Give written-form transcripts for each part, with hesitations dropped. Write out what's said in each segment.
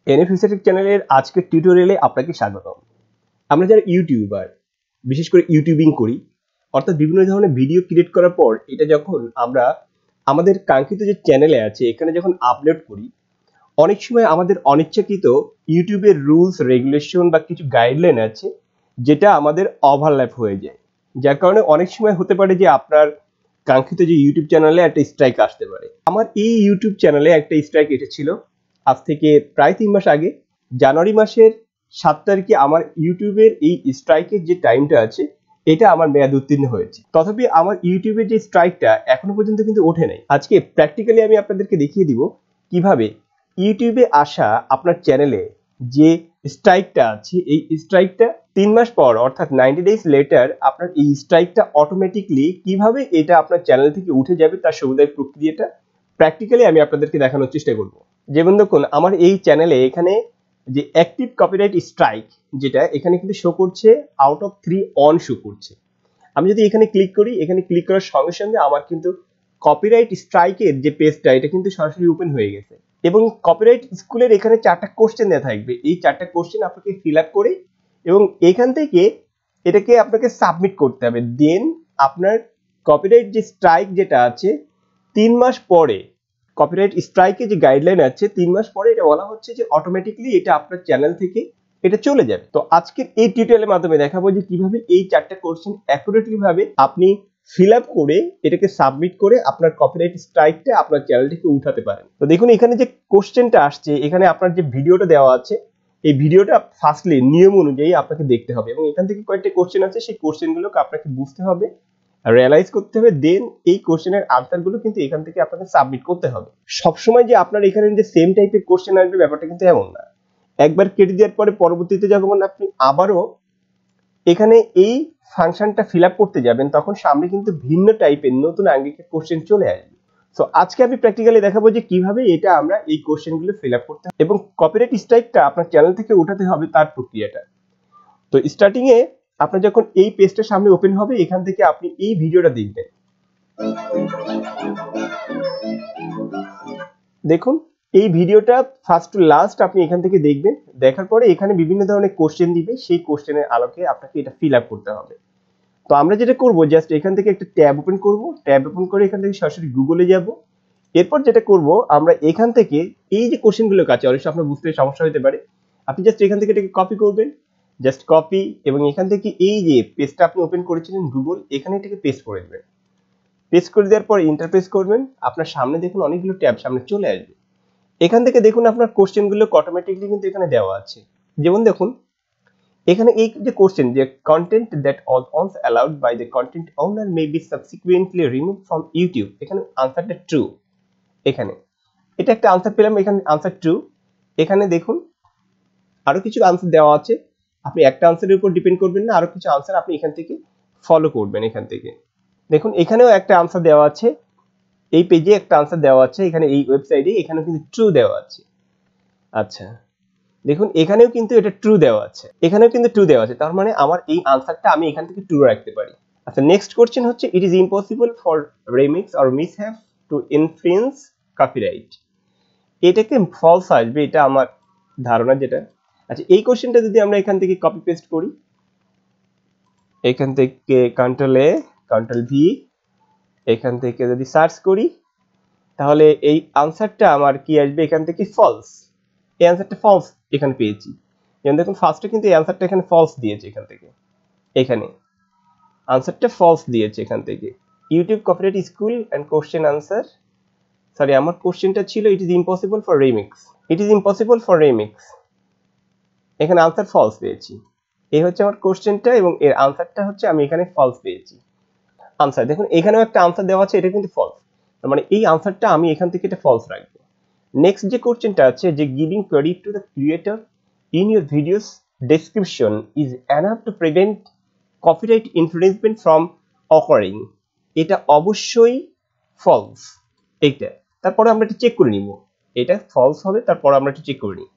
এনএফিসিটিক চ্যানেলের আজকের টিউটোরিয়ালে আপনাকে স্বাগতম। আমরা যারা ইউটিউবার, বিশেষ করে ইউটিউবিং করি, অর্থাৎ বিভিন্ন ধরনের ভিডিও ক্রিয়েট করার পর এটা যখন আমরা আমাদের কাঙ্ক্ষিত যে চ্যানেলে আছে এখানে যখন আপলোড করি, অনেক সময় আমাদের অনিচ্ছাকৃত ইউটিউবের রুলস রেগুলেশন বা কিছু গাইডলাইন আছে যেটা আমাদের ওভারল্যাপ হয়ে যায়, যার কারণে অনেক সময় হতে পারে যে আপনার কাঙ্ক্ষিত যে ইউটিউব চ্যানেলে একটা স্ট্রাইক আসতে পারে। আমার এই ইউটিউব চ্যানেলে একটা স্ট্রাইক এসেছিল আজ থেকে প্রায় 3 মাস আগে। জানুয়ারি মাসের 7 তারিখে আমার ইউটিউবের এই স্ট্রাইকের যে টাইমটা আছে এটা আমার মেয়াদ উত্তীর্ণ হয়েছে। তথাপি আমার ইউটিউবের যে স্ট্রাইকটা এখনো পর্যন্ত কিন্তু ওঠে নাই। আজকে প্র্যাকটিক্যালি আমি আপনাদেরকে দেখিয়ে দিব কিভাবে ইউটিউবে আসা আপনার চ্যানেলে যে স্ট্রাইকটা আছে এই স্ট্রাইকটা 3 মাস পর অর্থাৎ 90 ডেজ লেটার আপনার এই স্ট্রাইকটা অটোমেটিকলি কিভাবে এটা আপনার চ্যানেল থেকে উঠে যাবে তার সুবিধার প্রক্রিয়াটা প্র্যাকটিক্যালি আমি আপনাদেরকে দেখানোর চেষ্টা করব। যেমন দেখুন আমার এই চ্যানেলে এখানে যে অ্যাক্টিভ কপিরাইট স্ট্রাইক যেটা এখানে কিন্তু শো করছে আউট অফ 3 অন শো করছে। আমি যদি এখানে ক্লিক করি, এখানে ক্লিক করার সঙ্গে সঙ্গে আমার কিন্তু কপিরাইট স্ট্রাইকের যে পেজটা এটা কিন্তু সরাসরি ওপেন হয়ে গেছে এবং কপিরাইট স্কুলের এখানে 4টা কোশ্চেন দেওয়া থাকবে। এই 4টা কোশ্চেন আপনাকে ফিল আপ করে এবং এখান থেকে এটাকে আপনাকে সাবমিট করতে হবে। দেন আপনার কপিরাইট যে স্ট্রাইক যেটা আছে 3 মাস পরে, কপিরাইট স্ট্রাইকে যে গাইডলাইন আছে 3 মাস পরে এটা বলা হচ্ছে যে অটোমেটিকলি এটা আপনার চ্যানেল থেকে এটা চলে যাবে। তো আজকের এই টিউটোরিয়ালের মাধ্যমে দেখাবো যে কিভাবে এই 4টা কোশ্চেন অ্যাকুরেটলি ভাবে আপনি ফিল আপ করে এটাকে সাবমিট করে আপনার কপিরাইট স্ট্রাইকটা আপনার চ্যানেল থেকে উঠাতে পারেন। তো দেখুন এখানে যে কোশ্চেনটা আসছে, এখানে আপনার যে ভিডিওটা দেওয়া আছে এই ভিডিওটা ফার্স্টলি নিয়ম অনুযায়ী আপনাকে দেখতে হবে এবং এখান থেকে কয়েকটা কোশ্চেন আছে সেই কোশ্চেনগুলোকে আপনাকে বুঝতে হবে, রিয়ালাইজ করতে হবে, দেন এই কোশ্চেনের আনসারগুলো কিন্তু এখান থেকে আপনাকে সাবমিট করতে হবে। সবসময় যে আপনার এখানে যে সেম টাইপের কোশ্চেন আসবে ব্যাপারটা কিন্তু এমন না। একবার কেটে দেওয়ার পরে পরবর্তীতে যখন আপনি আবারও এখানে এই ফাংশনটা ফিল আপ করতে যাবেন তখন সামনে কিন্তু ভিন্ন টাইপের নতুন আঙ্গিকের কোশ্চেন চলে আসবে। সো আজকে আমি প্র্যাকটিক্যালি দেখাবো যে কিভাবে এটা আমরা এই কোশ্চেনগুলো ফিল আপ করতে হবে এবং কপিরাইট স্ট্রাইকটা আপনার চ্যানেল থেকে উঠাতে হবে তার প্রক্রিয়াটা। তো স্টার্টিং এ আপনার যখন এই পেজটা সামনে ওপেন হবে এখান থেকে আপনি এই ভিডিওটা দেখবেন। দেখুন এই ভিডিওটা ফার্স্ট টু লাস্ট আপনি এখান থেকে দেখবেন। দেখার পরে এখানে বিভিন্ন ধরনের কোশ্চেন দিবে, সেই কোশ্চেনের আলোকে আপনাকে এটা ফিল আপ করতে হবে। তো আমরা যেটা করব জাস্ট এখান থেকে একটা ট্যাব ওপেন করব, ট্যাব ওপেন করে এখান থেকে সরাসরি গুগলে যাব। এরপর যেটা করব আমরা এখান থেকে এই যে কোশ্চেনগুলো কাছে অবশ্যই আপনার বুঝতে সমস্যা হতে পারে, আপনি জাস্ট এখান থেকে এটাকে কপি করবেন, জাস্ট কপি এবং এখান থেকে এই যে পেজটা আপনি ওপেন করেছিলেন গুগল এখানে এটাকে পেস্ট করে দেবেন। পেস্ট করে দেওয়ার পর ইন্টারপ্রেস করবেন, আপনার সামনে দেখুন অনেকগুলো ট্যাব সামনে চলে আসবে। এখান থেকে দেখুন আপনার কোশ্চেনগুলো অটোমেটিকলি কিন্তু এখানে দেওয়া আছে। যেমন দেখুন এখানে এই যে কোশ্চেন যে content that all once allowed by the content owner may be subsequently removed from YouTube, এখানে আনসারটা ট্রু। এখানে এটা একটা আনসার পেলাম, এখানে আনসার ট্রু। এখানে দেখুন আরো কিছু আনসার দেওয়া আছে, আপনি একটা আনসারের উপর ডিপেন্ড করবেন না, আরো কিছু আনসার আপনি এখান থেকে ফলো করবেন। এখান থেকে দেখুন এখানেও একটা আনসার দেওয়া আছে, এই পেজে একটা আনসার দেওয়া আছে, এখানে এই ওয়েবসাইটে এখানেও কিন্তু ট্রু দেওয়া আছে। আচ্ছা দেখুন এখানেও কিন্তু এটা ট্রু দেওয়া আছে, এখানেও কিন্তু ট্রু দেওয়া আছে, তার মানে আমার এই আনসারটা আমি এখান থেকে ট্রু রাখতে পারি। আচ্ছা নেক্সট কোশ্চেন হচ্ছে it is impossible for remix or misbehave to influence copyright, এটাকে ফলস আসবে, এটা আমার ধারণা যেটা। আচ্ছা এই কোশ্চেনটা যদি আমরা এখান থেকে কপি পেস্ট করি, এখান থেকে কন্ট্রোল এ কন্ট্রোল ভি, এখান থেকে যদি সার্চ করি তাহলে এই আনসারটা আমার কি আসবে, এখান থেকে ফলস। এই অ্যানসারটা ফলস এখানে পেয়েছি। যেমন দেখুন ফার্স্টে কিন্তু এই অ্যানসারটা এখানে ফলস দিয়েছে, এখান থেকে এখানে আনসারটা ফলস দিয়েছে। এখান থেকে YouTube copyright school and question answer, sorry আমার কোশ্চেনটা ছিল it is impossible for remix, it is impossible for remix, এখানে আনসার ফলস পেয়েছি। এই হচ্ছে আমার কোশ্চেনটা এবং এর আনসারটা হচ্ছে আমি এখানে ফলস পেয়েছি। আনসার দেখুন এখানেও একটা আনসার দেওয়া আছে, এটা কিন্তু ফলস, তার মানে এই আনসারটা আমি এখান থেকে এটা ফলস রাখবো। নেক্সট যে কোশ্চেনটা আছে যে giving credit to the creator in your video's description is enough to prevent copyright infringement from occurring, এটা অবশ্যই ফলস। এইটা তারপরে আমরা এটা চেক করে নিব, এটা ফলস হবে, তারপর আমরা এটা চেক করে নিই।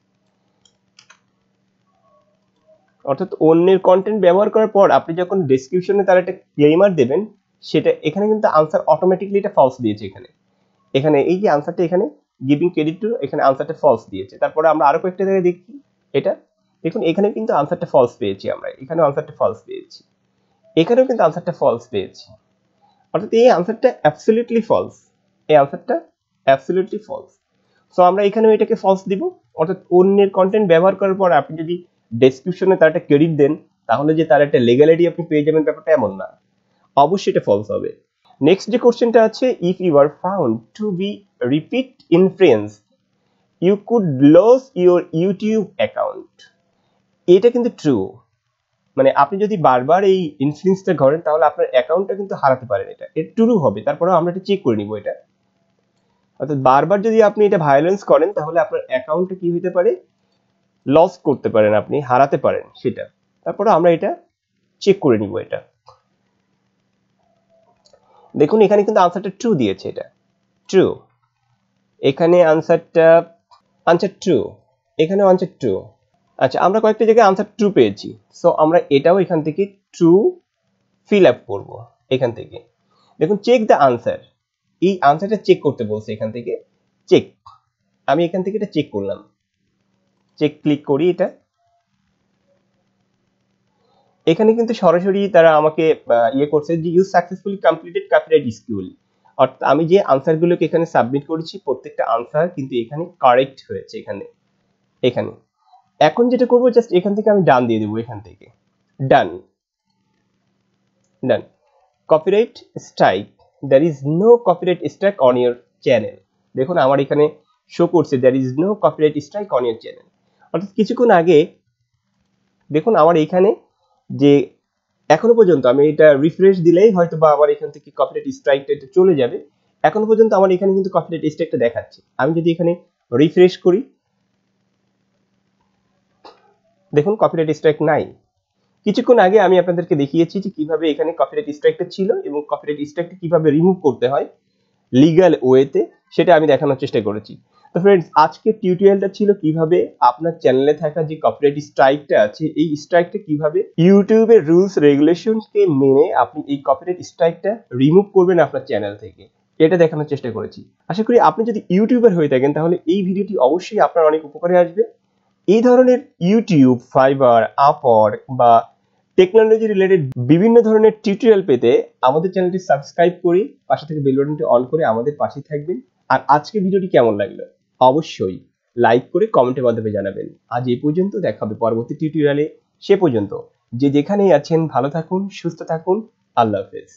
অর্থাৎ অন্যের কন্টেন্ট ব্যবহার করার পর আপনি যখন ডেসক্রিপশনে তার একটা ক্লেমার দেবেন, সেটা এখানে কিন্তু আনসার অটোমেটিকলি এটা ফলস দিয়েছে। এখানে এখানে এই যে আনসারটা এখানে গিভিং ক্রেডিট টু, এখানে আনসারটা ফলস দিয়েছে। তারপরে আমরা আরো কয়েকটা জায়গায় দেখি এটা, দেখুন এখানে কিন্তু আনসারটা ফলস পেয়েছি আমরা, এখানেও আনসারটা ফলস পেয়েছি, এখানেও কিন্তু আনসারটা ফলস পেয়েছি। অর্থাৎ এই আনসারটা অ্যাবসলিউটলি ফলস, এই আনসারটা অ্যাবসলিউটলি ফলস। সো আমরা এখানেও এটাকে ফলস দিব। অর্থাৎ অন্যের কন্টেন্ট ব্যবহার করার পর আপনি যদি ডেসক্রিপশনে তার একটা ক্রেডিট দেন, তাহলে যে তার একটা লিগ্যালিটি আপনি পেয়ে যাবেন ব্যাপারটা এমন না, অবশ্যই এটা ফলস হবে। নেক্সট যে কোশ্চেনটা আছে, if you are found to be repeat influence you could lose your YouTube account. এটা কিন্তু ট্রু, মানে আপনি যদি বারবার এই ইনফ্লুয়েন্সটা করেন তাহলে আপনার অ্যাকাউন্টটা কিন্তু হারাতে পারেন, এটা ট্রু হবে। তারপরে আমরা এটা চেক করে নিব এটা। অর্থাৎ বারবার যদি আপনি এটা ভায়োলেন্স করেন তাহলে আপনার অ্যাকাউন্টটা কি হতে পারে, লস করতে পারেন, আপনি হারাতে পারেন সেটা। তারপরে আমরা এটা চেক করে নিব এটা। দেখুন এখানে কিন্তু আনসারটা ট্রু দিয়েছে, এটা ট্রু, এখানে আনসারটা আনসার ট্রু, এখানেও আনসার ট্রু। আচ্ছা, আমরা কয়েকটা জায়গায় আনসার ট্রু পেয়েছি, সো আমরা এটাও এখান থেকে ট্রু ফিল আপ করবো এখান থেকে। দেখুন চেক দ্য আনসার, এই আনসারটা চেক করতে বলছে এখান থেকে, চেক। আমি এখান থেকে এটা চেক করলাম, চেক ক্লিক করি এটা। এখানে কিন্তু সরাসরি তারা আমাকে ইয়ে করছে যে you successfully completed copyright school. অর্থাৎ আমি যে আনসারগুলোকে এখানে সাবমিট করেছি প্রত্যেকটা আনসার কিন্তু এখানে কারেক্ট হয়েছে এখানে এখানে। এখন যেটা করব, জাস্ট এখান থেকে আমি ডান দিয়ে দেবো, এখান থেকে done done. Copyright strike, there is no copyright strike on your channel. দেখুন আমার এখানে শো করছে there is no copyright strike on your channel. অর্থাৎ কিছুক্ষণ আগে দেখুন আমার এখানে যে এখনো পর্যন্ত আমি এটা রিফ্রেশ দিলেই হয়তো বা আমার এখান থেকে কপিরাইট স্ট্রাইকটা এটা চলে যাবে। এখনো পর্যন্ত আমার এখানে কিন্তু কপিরাইট স্ট্রাইকটা দেখাচ্ছে। আমি যদি এখানে রিফ্রেশ করি, দেখুন কপিরাইট স্ট্রাইক নাই। কিছুক্ষণ আগে আমি আপনাদেরকে দেখিয়েছি যে কিভাবে এখানে কপিরাইট স্ট্রাইকটা ছিল এবং কপিরাইট স্ট্রাইকটা কিভাবে রিমুভ করতে হয় লিগ্যাল ওয়েতে, সেটা আমি দেখানোর চেষ্টা করেছি। তো ফ্রেন্ডস, আজকের টিউটোরিয়ালটা ছিল কিভাবে আপনার চ্যানেলে থাকা যে কপিরাইট স্ট্রাইকটা আছে এই স্ট্রাইকটা কিভাবে ইউটিউবের রুলস রেগুলেশনকে মেনে আপনি এই কপিরাইট স্ট্রাইকটা রিমুভ করবেন আপনার চ্যানেল থেকে, এটা দেখানোর চেষ্টা করেছি। আশা করি আপনি যদি ইউটিউবার হয়ে থাকেন তাহলে এই ভিডিওটি অবশ্যই আপনার অনেক উপকারে আসবে। এই ধরনের ইউটিউব, ফাইবার, আপওয়ার্ক বা টেকনোলজি রিলেটেড বিভিন্ন ধরনের টিউটোরিয়াল পেতে আমাদের চ্যানেলটি সাবস্ক্রাইব করে পাশে থেকে বেল বাটনটি অন করে আমাদের পাশে থাকবেন। আর আজকের ভিডিওটি কেমন লাগলো অবশ্যই লাইক করে কমেন্টের মাধ্যমে জানাবেন। আজ এই পর্যন্ত, দেখা হবে পরবর্তী টিউটোরিয়ালে। সে পর্যন্ত যে যেখানেই আছেন ভালো থাকুন, সুস্থ থাকুন। আল্লাহ হাফেজ।